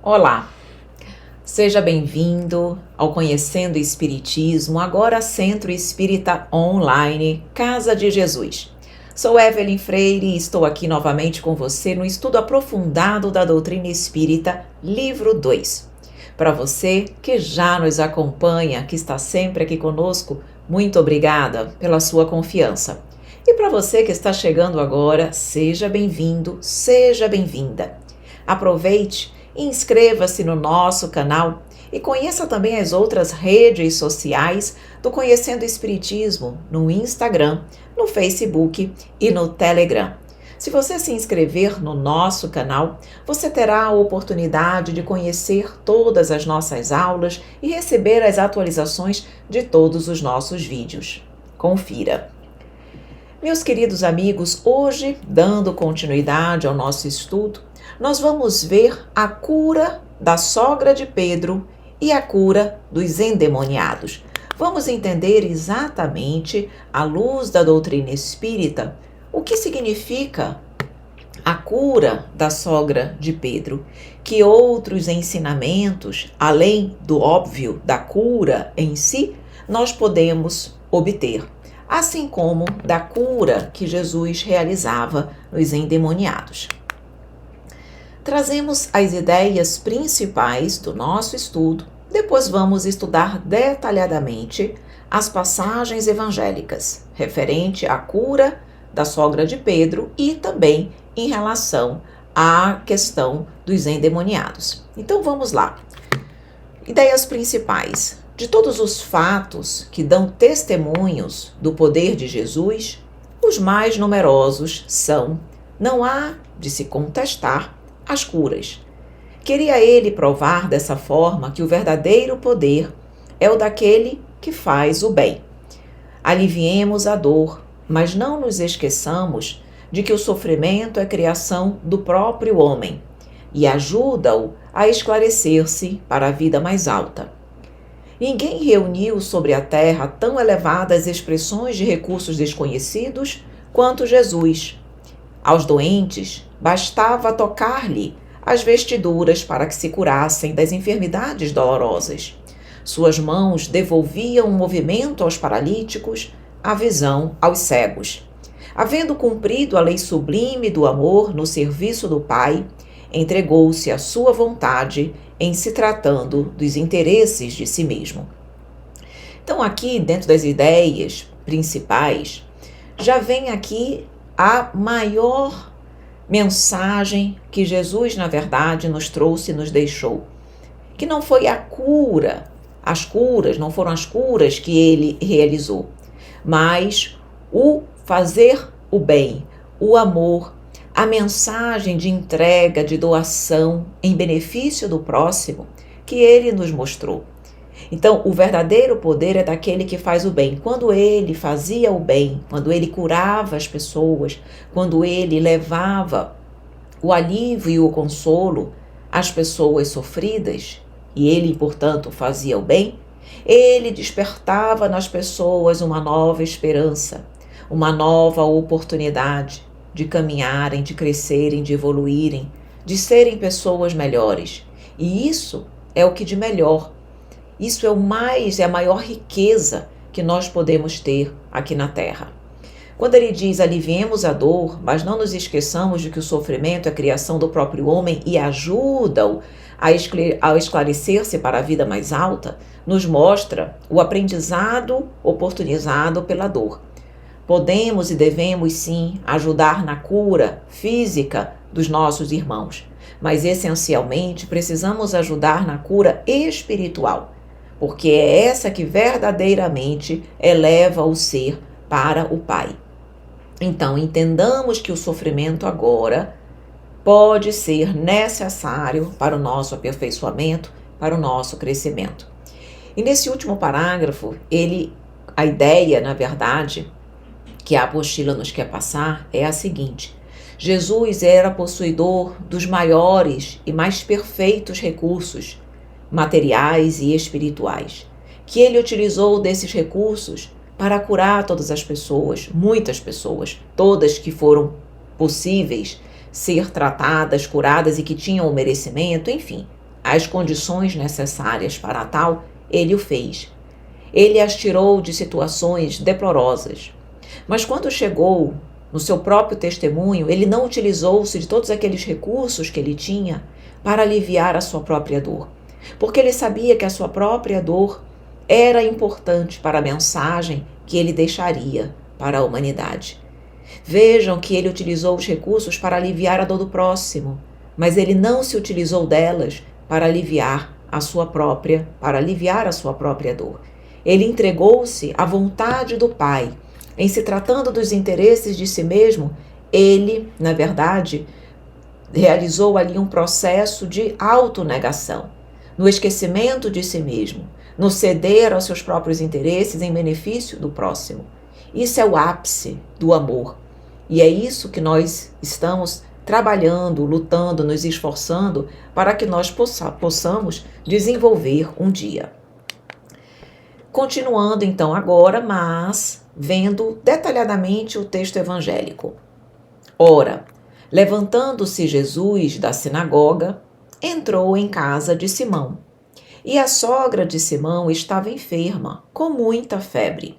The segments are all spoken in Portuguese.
Olá, seja bem-vindo ao Conhecendo Espiritismo, agora Centro Espírita Online, Casa de Jesus. Sou Evelyn Freire e estou aqui novamente com você no estudo aprofundado da doutrina espírita, livro 2. Para você que já nos acompanha, que está sempre aqui conosco, muito obrigada pela sua confiança. E para você que está chegando agora, seja bem-vindo, seja bem-vinda. Aproveite e inscreva-se no nosso canal e conheça também as outras redes sociais do Conhecendo Espiritismo no Instagram, no Facebook e no Telegram. Se você se inscrever no nosso canal, você terá a oportunidade de conhecer todas as nossas aulas e receber as atualizações de todos os nossos vídeos. Confira! Meus queridos amigos, hoje, dando continuidade ao nosso estudo, nós vamos ver a cura da sogra de Pedro e a cura dos endemoniados. Vamos entender exatamente, à luz da doutrina espírita, o que significa a cura da sogra de Pedro, que outros ensinamentos, além do óbvio da cura em si, nós podemos obter, assim como da cura que Jesus realizava nos endemoniados. Trazemos as ideias principais do nosso estudo, depois vamos estudar detalhadamente as passagens evangélicas referente à cura da sogra de Pedro e também em relação à questão dos endemoniados. Então vamos lá. Ideias principais. De todos os fatos que dão testemunhos do poder de Jesus, os mais numerosos são, não há de se contestar, as curas. Queria ele provar dessa forma que o verdadeiro poder é o daquele que faz o bem. Aliviemos a dor, mas não nos esqueçamos de que o sofrimento é criação do próprio homem e ajuda-o a esclarecer-se para a vida mais alta. Ninguém reuniu sobre a terra tão elevadas expressões de recursos desconhecidos quanto Jesus. Aos doentes, bastava tocar-lhe as vestiduras para que se curassem das enfermidades dolorosas. Suas mãos devolviam o movimento aos paralíticos, a visão aos cegos. Havendo cumprido a lei sublime do amor no serviço do Pai, entregou-se à sua vontade em se tratando dos interesses de si mesmo. Então aqui, dentro das ideias principais, já vem aqui a maior mensagem que Jesus, na verdade, nos trouxe e nos deixou. Que não foi a cura, as curas, não foram as curas que ele realizou, mas o fazer o bem, o amor, a mensagem de entrega, de doação em benefício do próximo que ele nos mostrou. Então, o verdadeiro poder é daquele que faz o bem. Quando ele fazia o bem, quando ele curava as pessoas, quando ele levava o alívio e o consolo às pessoas sofridas, e ele, portanto, fazia o bem, ele despertava nas pessoas uma nova esperança, uma nova oportunidade de caminharem, de crescerem, de evoluírem, de serem pessoas melhores. E isso é o que de melhor. Isso é a maior riqueza que nós podemos ter aqui na Terra. Quando ele diz, aliviemos a dor, mas não nos esqueçamos de que o sofrimento é criação do próprio homem e ajuda-o a esclarecer-se para a vida mais alta, nos mostra o aprendizado oportunizado pela dor. Podemos e devemos sim ajudar na cura física dos nossos irmãos, mas essencialmente precisamos ajudar na cura espiritual, porque é essa que verdadeiramente eleva o ser para o Pai. Então, entendamos que o sofrimento agora pode ser necessário para o nosso aperfeiçoamento, para o nosso crescimento. E nesse último parágrafo, a ideia, na verdade, que a apostila nos quer passar é a seguinte: Jesus era possuidor dos maiores e mais perfeitos recursos materiais e espirituais, que ele utilizou desses recursos para curar todas as pessoas, muitas pessoas, todas que foram possíveis ser tratadas, curadas e que tinham o merecimento, enfim, as condições necessárias para tal, ele o fez. Ele as tirou de situações deplorosas. Mas quando chegou no seu próprio testemunho, ele não utilizou-se de todos aqueles recursos que ele tinha para aliviar a sua própria dor. Porque ele sabia que a sua própria dor era importante para a mensagem que ele deixaria para a humanidade. Vejam que ele utilizou os recursos para aliviar a dor do próximo, mas ele não se utilizou delas para aliviar a sua própria dor. Ele entregou-se à vontade do Pai. Em se tratando dos interesses de si mesmo, ele, na verdade, realizou ali um processo de autonegação, no esquecimento de si mesmo, no ceder aos seus próprios interesses em benefício do próximo. Isso é o ápice do amor. E é isso que nós estamos trabalhando, lutando, nos esforçando para que nós possamos desenvolver um dia. Continuando então agora, mas vendo detalhadamente o texto evangélico. Ora, levantando-se Jesus da sinagoga, entrou em casa de Simão. E a sogra de Simão estava enferma, com muita febre.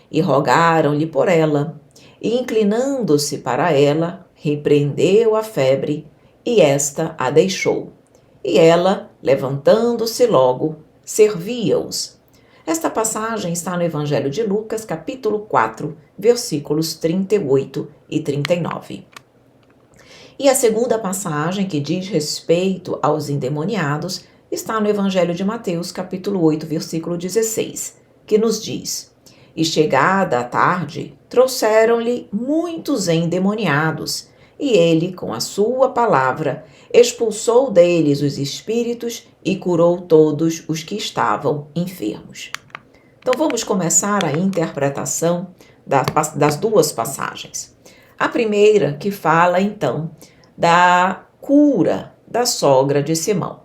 E rogaram-lhe por ela. E inclinando-se para ela, repreendeu a febre, e esta a deixou. E ela, levantando-se logo, servia-os. Esta passagem está no Evangelho de Lucas, capítulo 4, versículos 38 e 39. E a segunda passagem, que diz respeito aos endemoniados, está no Evangelho de Mateus, capítulo 8, versículo 16, que nos diz: E chegada a tarde, trouxeram-lhe muitos endemoniados, e ele, com a sua palavra, expulsou deles os espíritos e curou todos os que estavam enfermos. Então vamos começar a interpretação das duas passagens. A primeira, que fala então da cura da sogra de Simão.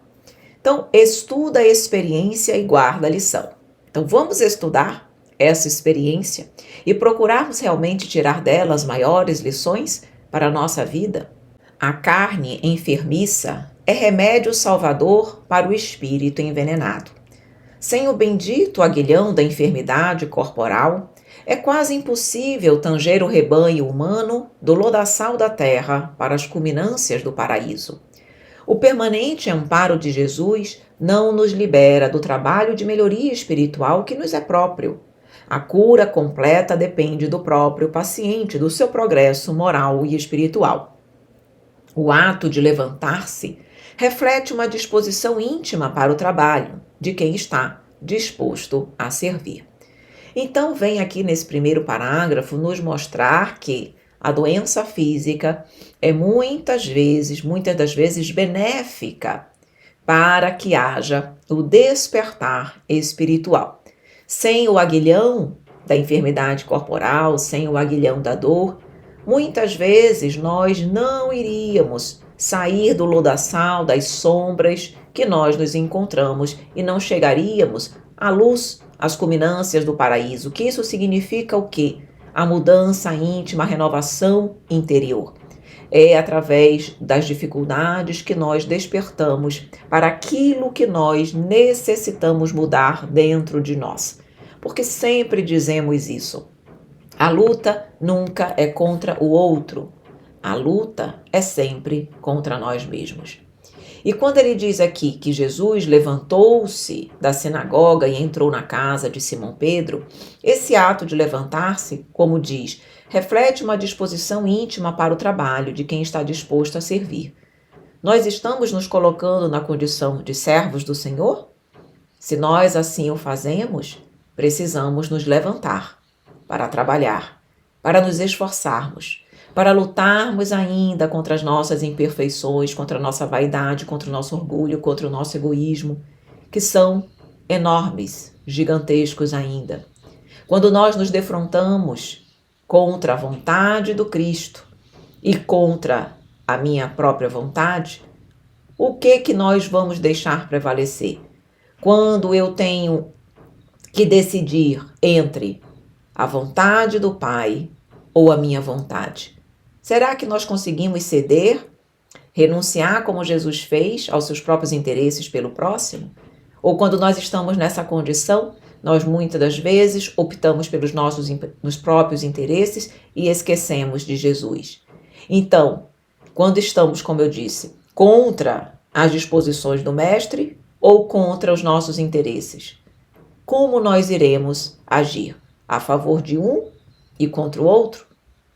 Então, estuda a experiência e guarda a lição. Então vamos estudar essa experiência e procurarmos realmente tirar dela as maiores lições para a nossa vida. A carne enfermiça é remédio salvador para o espírito envenenado. Sem o bendito aguilhão da enfermidade corporal, é quase impossível tanger o rebanho humano do lodaçal da terra para as culminâncias do paraíso. O permanente amparo de Jesus não nos libera do trabalho de melhoria espiritual que nos é próprio. A cura completa depende do próprio paciente, do seu progresso moral e espiritual. O ato de levantar-se reflete uma disposição íntima para o trabalho de quem está disposto a servir. Então, vem aqui nesse primeiro parágrafo nos mostrar que a doença física é muitas das vezes benéfica para que haja o despertar espiritual. Sem o aguilhão da enfermidade corporal, sem o aguilhão da dor, muitas vezes nós não iríamos sair do lodaçal, das sombras que nós nos encontramos e não chegaríamos à luz, às culminâncias do paraíso. Que isso significa o quê? A mudança íntima, a renovação interior. É através das dificuldades que nós despertamos para aquilo que nós necessitamos mudar dentro de nós. Porque sempre dizemos isso. A luta nunca é contra o outro. A luta é sempre contra nós mesmos. E quando ele diz aqui que Jesus levantou-se da sinagoga e entrou na casa de Simão Pedro, esse ato de levantar-se, como diz, reflete uma disposição íntima para o trabalho de quem está disposto a servir. Nós estamos nos colocando na condição de servos do Senhor? Se nós assim o fazemos, precisamos nos levantar para trabalhar, para nos esforçarmos, para lutarmos ainda contra as nossas imperfeições, contra a nossa vaidade, contra o nosso orgulho, contra o nosso egoísmo, que são enormes, gigantescos ainda. Quando nós nos defrontamos contra a vontade do Cristo e contra a minha própria vontade, o que nós vamos deixar prevalecer? Quando eu tenho que decidir entre a vontade do Pai ou a minha vontade, será que nós conseguimos ceder, Renunciar como Jesus fez aos seus próprios interesses pelo próximo? Ou quando nós estamos nessa condição, nós muitas das vezes optamos pelos nos próprios interesses e esquecemos de Jesus. Então, quando estamos, como eu disse, contra as disposições do Mestre ou contra os nossos interesses, como nós iremos agir? A favor de um e contra o outro?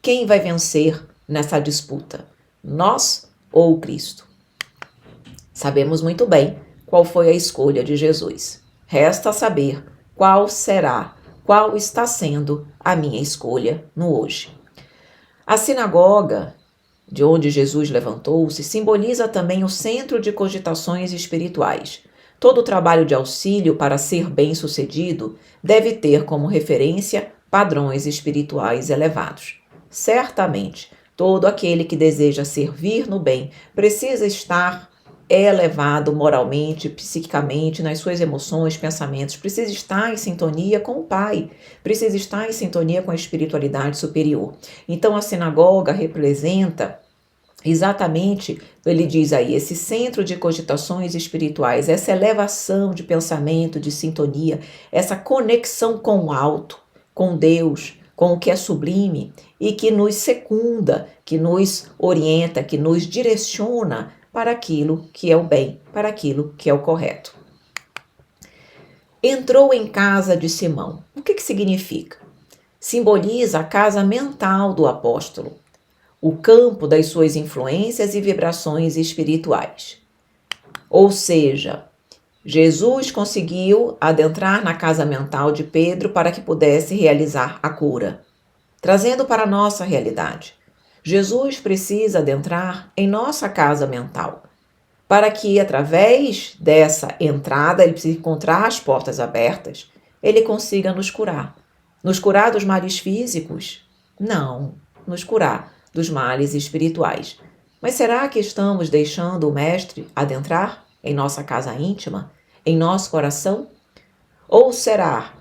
Quem vai vencer nessa disputa? Nós ou Cristo? Sabemos muito bem qual foi a escolha de Jesus. Resta saber qual está sendo a minha escolha no hoje. A sinagoga, de onde Jesus levantou-se, simboliza também o centro de cogitações espirituais. Todo trabalho de auxílio para ser bem-sucedido deve ter como referência padrões espirituais elevados. Certamente, todo aquele que deseja servir no bem precisa estar elevado moralmente, psiquicamente, nas suas emoções, pensamentos, precisa estar em sintonia com o Pai, precisa estar em sintonia com a espiritualidade superior. Então, a sinagoga representa exatamente, ele diz aí, esse centro de cogitações espirituais, essa elevação de pensamento, de sintonia, essa conexão com o alto, com Deus, com o que é sublime e que nos secunda, que nos orienta, que nos direciona para aquilo que é o bem, para aquilo que é o correto. Entrou em casa de Simão. O que significa? Simboliza a casa mental do apóstolo, o campo das suas influências e vibrações espirituais. Ou seja, Jesus conseguiu adentrar na casa mental de Pedro para que pudesse realizar a cura, trazendo para a nossa realidade. Jesus precisa adentrar em nossa casa mental, para que, através dessa entrada, ele precisa encontrar as portas abertas, ele consiga nos curar. Nos curar dos males físicos? Não, nos curar dos males espirituais. Mas será que estamos deixando o Mestre adentrar em nossa casa íntima, em nosso coração? Ou será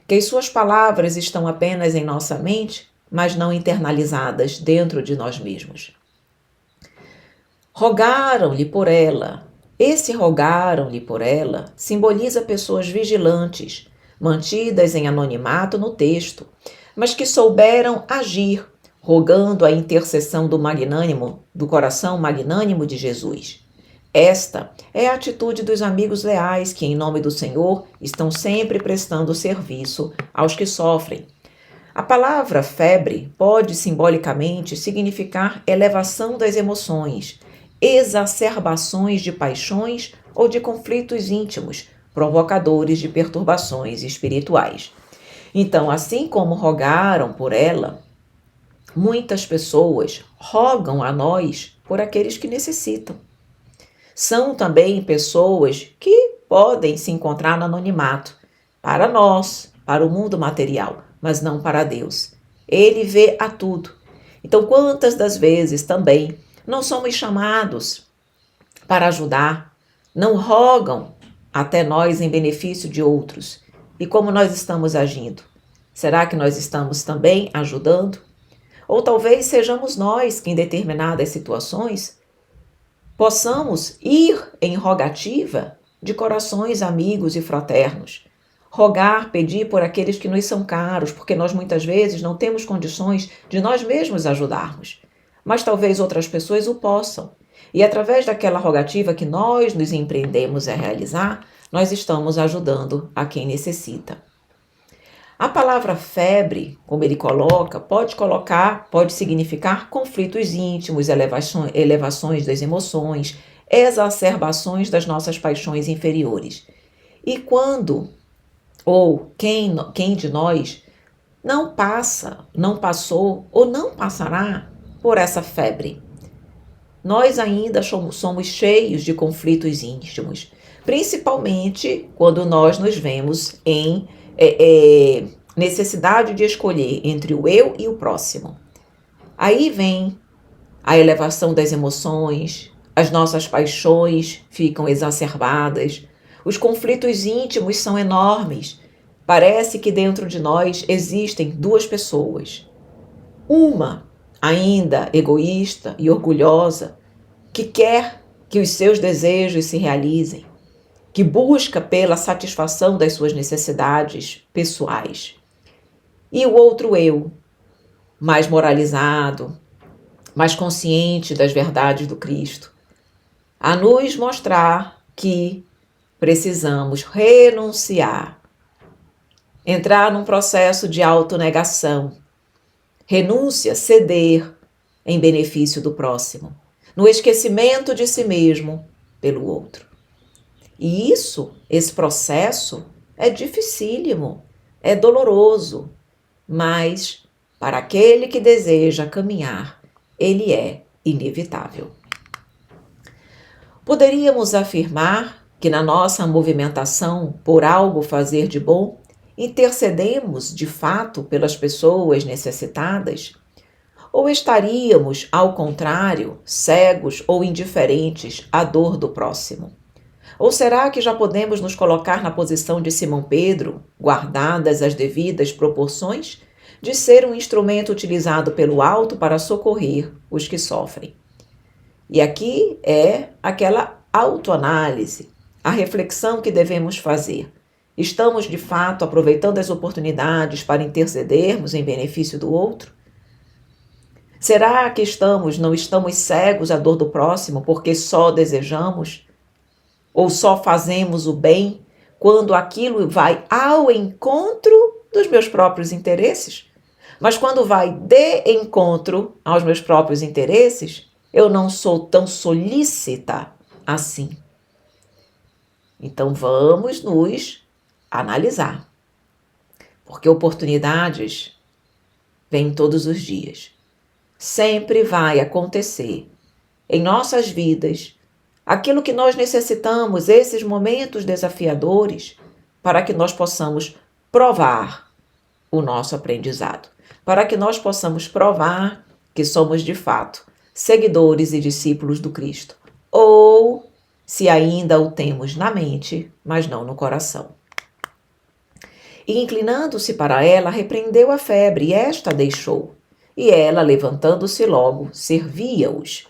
que as suas palavras estão apenas em nossa mente, mas não internalizadas dentro de nós mesmos? Rogaram-lhe por ela. Esse rogaram-lhe por ela simboliza pessoas vigilantes, mantidas em anonimato no texto, mas que souberam agir, rogando a intercessão do coração magnânimo de Jesus. Esta é a atitude dos amigos leais que, em nome do Senhor, estão sempre prestando serviço aos que sofrem. A palavra febre pode simbolicamente significar elevação das emoções, exacerbações de paixões ou de conflitos íntimos, provocadores de perturbações espirituais. Então, assim como rogaram por ela, muitas pessoas rogam a nós por aqueles que necessitam. São também pessoas que podem se encontrar no anonimato, para nós, para o mundo material, mas não para Deus. Ele vê a tudo. Então, quantas das vezes também não somos chamados para ajudar, não rogam até nós em benefício de outros. E como nós estamos agindo? Será que nós estamos também ajudando? Ou talvez sejamos nós que, em determinadas situações, possamos ir em rogativa de corações amigos e fraternos. Rogar, pedir por aqueles que nos são caros, porque nós muitas vezes não temos condições de nós mesmos ajudarmos. Mas talvez outras pessoas o possam. E através daquela rogativa que nós nos empreendemos a realizar, nós estamos ajudando a quem necessita. A palavra febre, como ele coloca, pode significar conflitos íntimos, elevações das emoções, exacerbações das nossas paixões inferiores. E quando, ou quem de nós não passou ou não passará por essa febre? Nós ainda somos cheios de conflitos íntimos, principalmente quando nós nos vemos em necessidade de escolher entre o eu e o próximo. Aí vem a elevação das emoções, as nossas paixões ficam exacerbadas, os conflitos íntimos são enormes. Parece que dentro de nós existem duas pessoas. Uma ainda egoísta e orgulhosa, que quer que os seus desejos se realizem, que busca pela satisfação das suas necessidades pessoais. E o outro eu, mais moralizado, mais consciente das verdades do Cristo, a nos mostrar que precisamos renunciar, entrar num processo de autonegação, renúncia, ceder em benefício do próximo, no esquecimento de si mesmo pelo outro. E esse processo é dificílimo, é doloroso, mas para aquele que deseja caminhar, ele é inevitável. Poderíamos afirmar que na nossa movimentação por algo fazer de bom, intercedemos de fato pelas pessoas necessitadas? Ou estaríamos, ao contrário, cegos ou indiferentes à dor do próximo? Ou será que já podemos nos colocar na posição de Simão Pedro, guardadas as devidas proporções, de ser um instrumento utilizado pelo alto para socorrer os que sofrem? E aqui é aquela autoanálise, a reflexão que devemos fazer. Estamos, de fato, aproveitando as oportunidades para intercedermos em benefício do outro? Será que não estamos cegos à dor do próximo porque só desejamos? Ou só fazemos o bem quando aquilo vai ao encontro dos meus próprios interesses? Mas quando vai de encontro aos meus próprios interesses, eu não sou tão solícita assim. Então vamos nos analisar, porque oportunidades vêm todos os dias. Sempre vai acontecer em nossas vidas aquilo que nós necessitamos, esses momentos desafiadores, para que nós possamos provar o nosso aprendizado, para que nós possamos provar que somos de fato seguidores e discípulos do Cristo, ou se ainda o temos na mente, mas não no coração. E inclinando-se para ela, repreendeu a febre, e esta deixou. E ela, levantando-se logo, servia-os.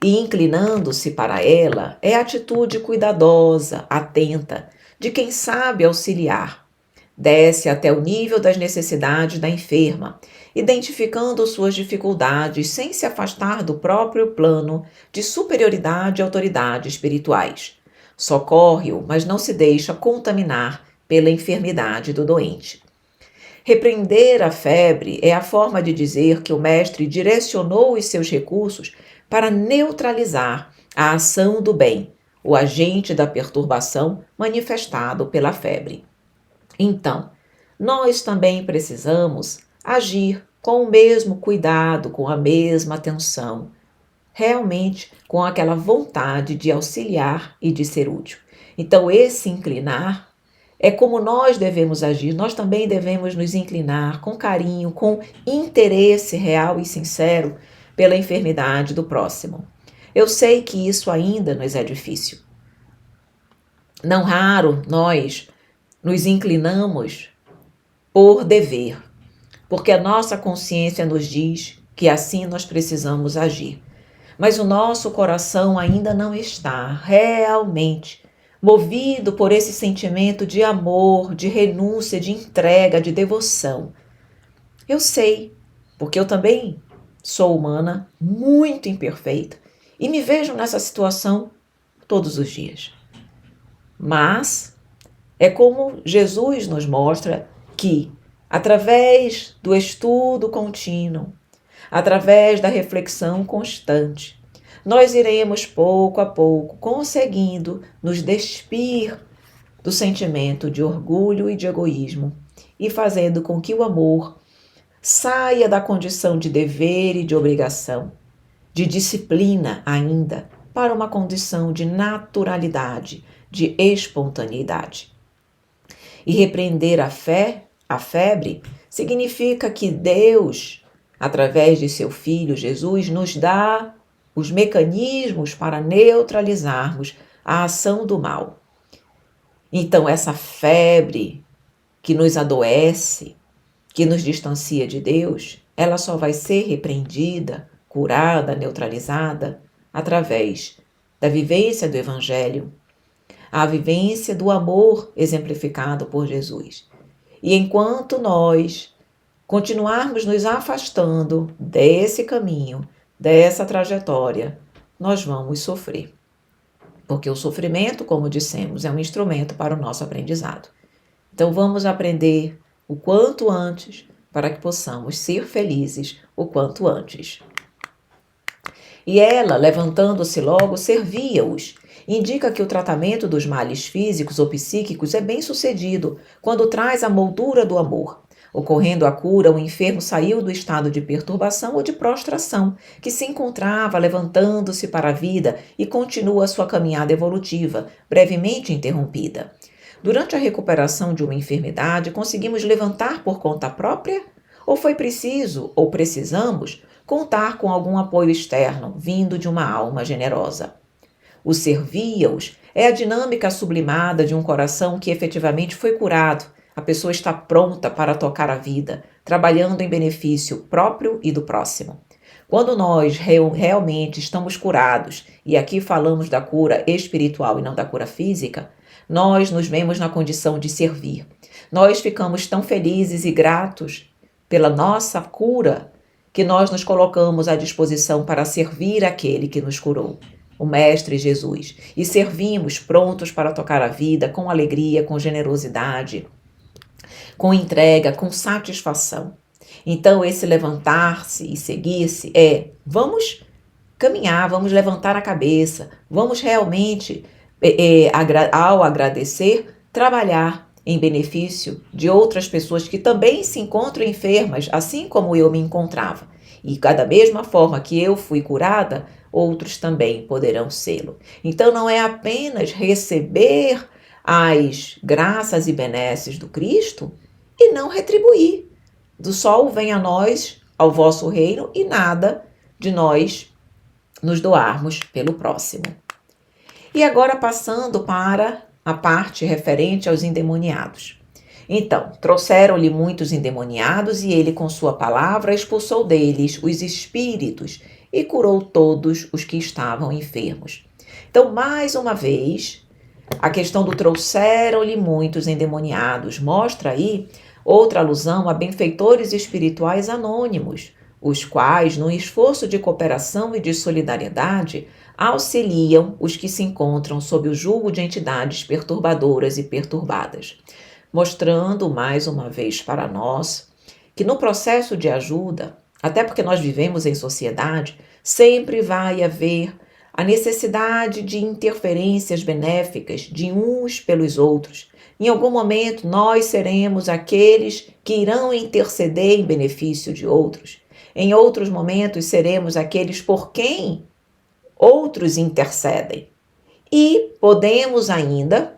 E inclinando-se para ela é atitude cuidadosa, atenta, de quem sabe auxiliar. Desce até o nível das necessidades da enferma, identificando suas dificuldades sem se afastar do próprio plano de superioridade e autoridade espirituais. Socorre-o, mas não se deixa contaminar pela enfermidade do doente. Repreender a febre é a forma de dizer que o mestre direcionou os seus recursos para neutralizar a ação do bem, o agente da perturbação manifestado pela febre. Então, nós também precisamos agir com o mesmo cuidado, com a mesma atenção, realmente com aquela vontade de auxiliar e de ser útil. Então, esse inclinar é como nós devemos agir, nós também devemos nos inclinar com carinho, com interesse real e sincero pela enfermidade do próximo. Eu sei que isso ainda nos é difícil. Não raro nós nos inclinamos por dever, porque a nossa consciência nos diz que assim nós precisamos agir. Mas o nosso coração ainda não está realmente movido por esse sentimento de amor, de renúncia, de entrega, de devoção. Eu sei, porque eu também sou humana, muito imperfeita, e me vejo nessa situação todos os dias. Mas é como Jesus nos mostra que, através do estudo contínuo, através da reflexão constante, nós iremos pouco a pouco conseguindo nos despir do sentimento de orgulho e de egoísmo e fazendo com que o amor saia da condição de dever e de obrigação, de disciplina ainda, para uma condição de naturalidade, de espontaneidade. E repreender a febre, significa que Deus, através de seu Filho Jesus, nos dá os mecanismos para neutralizarmos a ação do mal. Então, essa febre que nos adoece, que nos distancia de Deus, ela só vai ser repreendida, curada, neutralizada, através da vivência do Evangelho, a vivência do amor exemplificado por Jesus. E enquanto nós continuarmos nos afastando desse caminho, dessa trajetória, nós vamos sofrer. Porque o sofrimento, como dissemos, é um instrumento para o nosso aprendizado. Então vamos aprender o quanto antes para que possamos ser felizes o quanto antes. E ela, levantando-se logo, servia-os. Indica que o tratamento dos males físicos ou psíquicos é bem sucedido quando traz a moldura do amor. Ocorrendo a cura, o enfermo saiu do estado de perturbação ou de prostração, que se encontrava levantando-se para a vida e continua sua caminhada evolutiva, brevemente interrompida. Durante a recuperação de uma enfermidade, conseguimos levantar por conta própria? Ou foi preciso, ou precisamos, contar com algum apoio externo, vindo de uma alma generosa? O servia-os é a dinâmica sublimada de um coração que efetivamente foi curado. A pessoa está pronta para tocar a vida, trabalhando em benefício próprio e do próximo. Quando nós realmente estamos curados, e aqui falamos da cura espiritual e não da cura física, nós nos vemos na condição de servir. Nós ficamos tão felizes e gratos pela nossa cura que nós nos colocamos à disposição para servir aquele que nos curou, o Mestre Jesus, e servimos prontos para tocar a vida com alegria, com generosidade, com entrega, com satisfação. Então, esse levantar-se e seguir-se vamos caminhar, vamos levantar a cabeça, vamos realmente, ao agradecer, trabalhar em benefício de outras pessoas que também se encontram enfermas, assim como eu me encontrava. E da mesma forma que eu fui curada, outros também poderão sê-lo. Então, não é apenas receber as graças e benesses do Cristo e não retribuir. Do sol vem a nós, ao vosso reino, e nada de nós nos doarmos pelo próximo. E agora passando para a parte referente aos endemoniados. Então, trouxeram-lhe muitos endemoniados e ele com sua palavra expulsou deles os espíritos e curou todos os que estavam enfermos. Então, mais uma vez, a questão do trouxeram-lhe muitos endemoniados mostra aí outra alusão a benfeitores espirituais anônimos, os quais, num esforço de cooperação e de solidariedade, auxiliam os que se encontram sob o jugo de entidades perturbadoras e perturbadas, mostrando mais uma vez para nós que no processo de ajuda, até porque nós vivemos em sociedade, sempre vai haver a necessidade de interferências benéficas de uns pelos outros. Em algum momento, nós seremos aqueles que irão interceder em benefício de outros. Em outros momentos, seremos aqueles por quem outros intercedem. E podemos ainda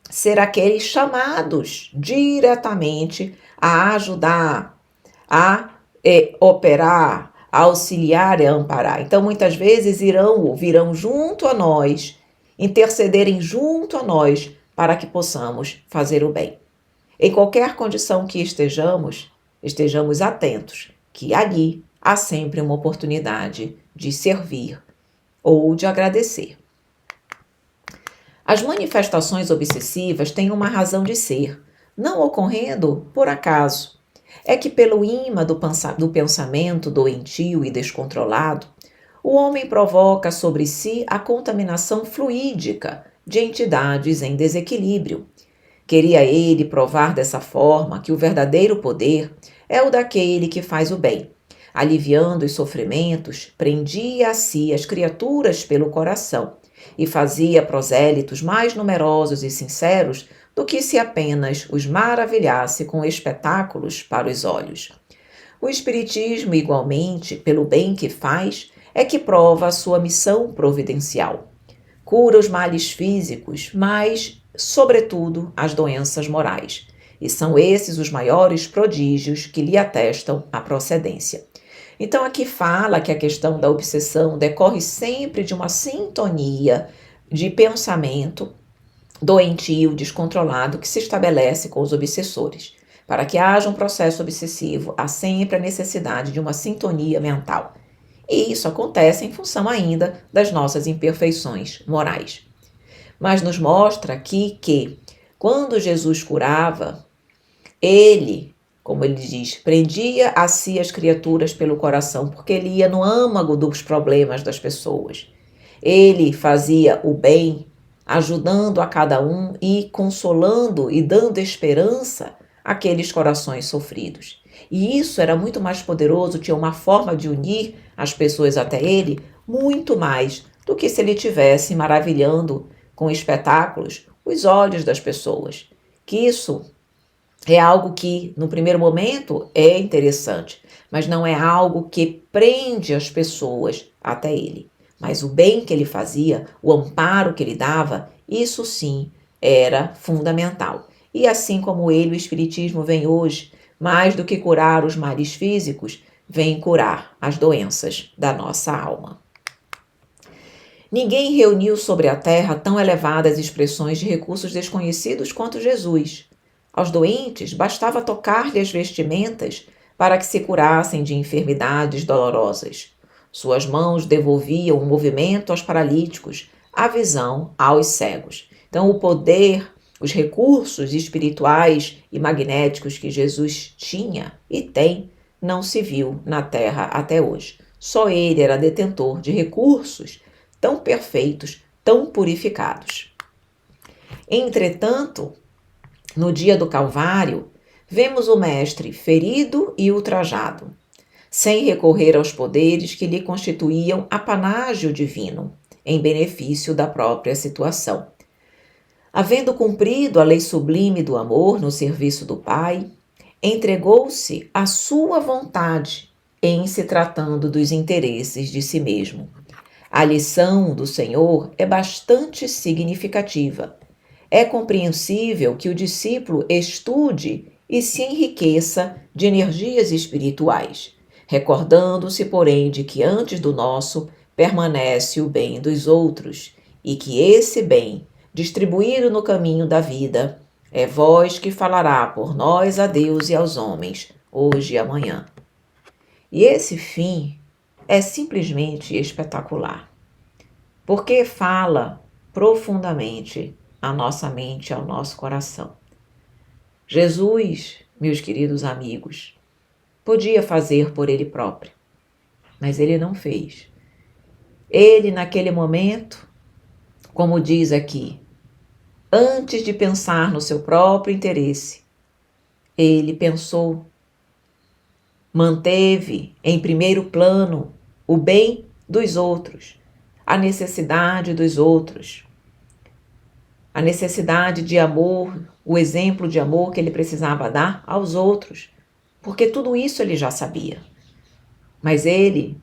ser aqueles chamados diretamente a ajudar, a operar, a auxiliar e a amparar. Então, muitas vezes virão junto a nós, intercederem junto a nós, para que possamos fazer o bem. Em qualquer condição que estejamos atentos, que ali há sempre uma oportunidade de servir ou de agradecer. As manifestações obsessivas têm uma razão de ser, não ocorrendo por acaso. É que pelo imã do pensamento doentio e descontrolado, o homem provoca sobre si a contaminação fluídica de entidades em desequilíbrio. Queria ele provar dessa forma que o verdadeiro poder é o daquele que faz o bem. Aliviando os sofrimentos, prendia a si as criaturas pelo coração e fazia prosélitos mais numerosos e sinceros do que se apenas os maravilhasse com espetáculos para os olhos. O Espiritismo, igualmente, pelo bem que faz, é que prova a sua missão providencial. Cura os males físicos, mas, sobretudo, as doenças morais. E são esses os maiores prodígios que lhe atestam a procedência. Então, aqui fala que a questão da obsessão decorre sempre de uma sintonia de pensamento doentio, descontrolado, que se estabelece com os obsessores. Para que haja um processo obsessivo, há sempre a necessidade de uma sintonia mental. E isso acontece em função ainda das nossas imperfeições morais. Mas nos mostra aqui que, quando Jesus curava, ele, como ele diz, prendia a si as criaturas pelo coração, porque ele ia no âmago dos problemas das pessoas. Ele fazia o bem, ajudando a cada um e consolando e dando esperança àqueles corações sofridos. E isso era muito mais poderoso, tinha uma forma de unir as pessoas até ele muito mais do que se ele tivesse maravilhando com espetáculos os olhos das pessoas. Que isso é algo que, no primeiro momento, é interessante, mas não é algo que prende as pessoas até ele. Mas o bem que ele fazia, o amparo que ele dava, isso sim era fundamental. E assim como ele, o Espiritismo vem hoje, mais do que curar os males físicos, vem curar as doenças da nossa alma. Ninguém reuniu sobre a terra tão elevadas expressões de recursos desconhecidos quanto Jesus. Aos doentes bastava tocar-lhe as vestimentas para que se curassem de enfermidades dolorosas. Suas mãos devolviam o movimento aos paralíticos, a visão aos cegos. Então, o poder, os recursos espirituais e magnéticos que Jesus tinha e tem, não se viu na Terra até hoje. Só ele era detentor de recursos tão perfeitos, tão purificados. Entretanto, no dia do Calvário, vemos o Mestre ferido e ultrajado, sem recorrer aos poderes que lhe constituíam apanágio divino, em benefício da própria situação. Havendo cumprido a lei sublime do amor no serviço do Pai, entregou-se à sua vontade em se tratando dos interesses de si mesmo. A lição do Senhor é bastante significativa. É compreensível que o discípulo estude e se enriqueça de energias espirituais, recordando-se, porém, de que antes do nosso permanece o bem dos outros e que esse bem, distribuído no caminho da vida, é voz que falará por nós a Deus e aos homens, hoje e amanhã. E esse fim é simplesmente espetacular, porque fala profundamente à nossa mente, ao nosso coração. Jesus, meus queridos amigos, podia fazer por ele próprio, mas ele não fez. Ele, naquele momento, como diz aqui, antes de pensar no seu próprio interesse, ele pensou, manteve em primeiro plano o bem dos outros, a necessidade dos outros, a necessidade de amor, o exemplo de amor que ele precisava dar aos outros, porque tudo isso ele já sabia. Mas ele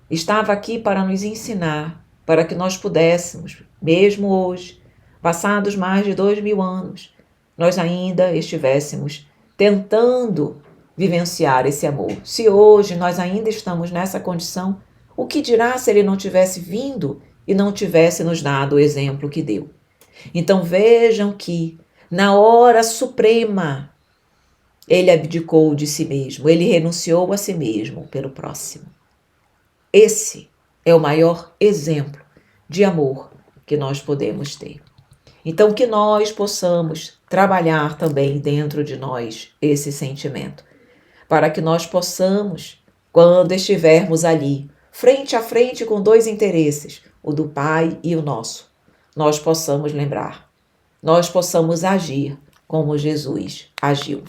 estava aqui para nos ensinar, para que nós pudéssemos, mesmo hoje, passados mais de 2000 anos, nós ainda estivéssemos tentando vivenciar esse amor. Se hoje nós ainda estamos nessa condição, o que dirá se ele não tivesse vindo e não tivesse nos dado o exemplo que deu? Então vejam que, na hora suprema, ele abdicou de si mesmo, ele renunciou a si mesmo pelo próximo. Esse é o maior exemplo de amor que nós podemos ter. Então, que nós possamos trabalhar também dentro de nós esse sentimento, para que nós possamos, quando estivermos ali, frente a frente com dois interesses, o do Pai e o nosso, nós possamos lembrar, nós possamos agir como Jesus agiu.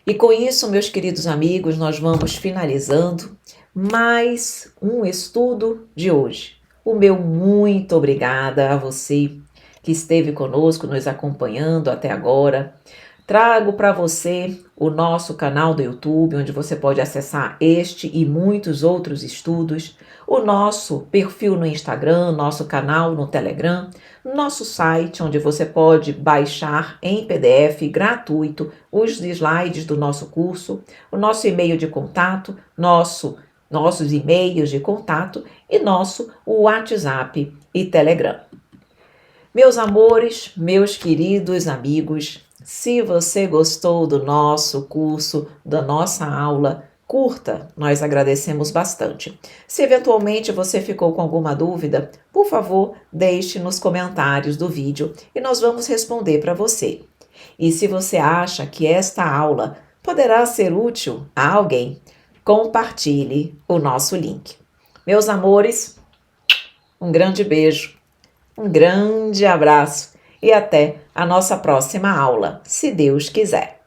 E com isso, meus queridos amigos, nós vamos finalizando mais um estudo de hoje. O meu muito obrigada a você que esteve conosco, nos acompanhando até agora. Trago para você o nosso canal do YouTube, onde você pode acessar este e muitos outros estudos, o nosso perfil no Instagram, nosso canal no Telegram, nosso site, onde você pode baixar em PDF gratuito os slides do nosso curso, o nosso e-mail de contato, nossos e-mails de contato e nosso WhatsApp e Telegram. Meus amores, meus queridos amigos, se você gostou do nosso curso, da nossa aula, curta, nós agradecemos bastante. Se eventualmente você ficou com alguma dúvida, por favor, deixe nos comentários do vídeo e nós vamos responder para você. E se você acha que esta aula poderá ser útil a alguém, compartilhe o nosso link. Meus amores, um grande beijo, um grande abraço e até a nossa próxima aula, se Deus quiser.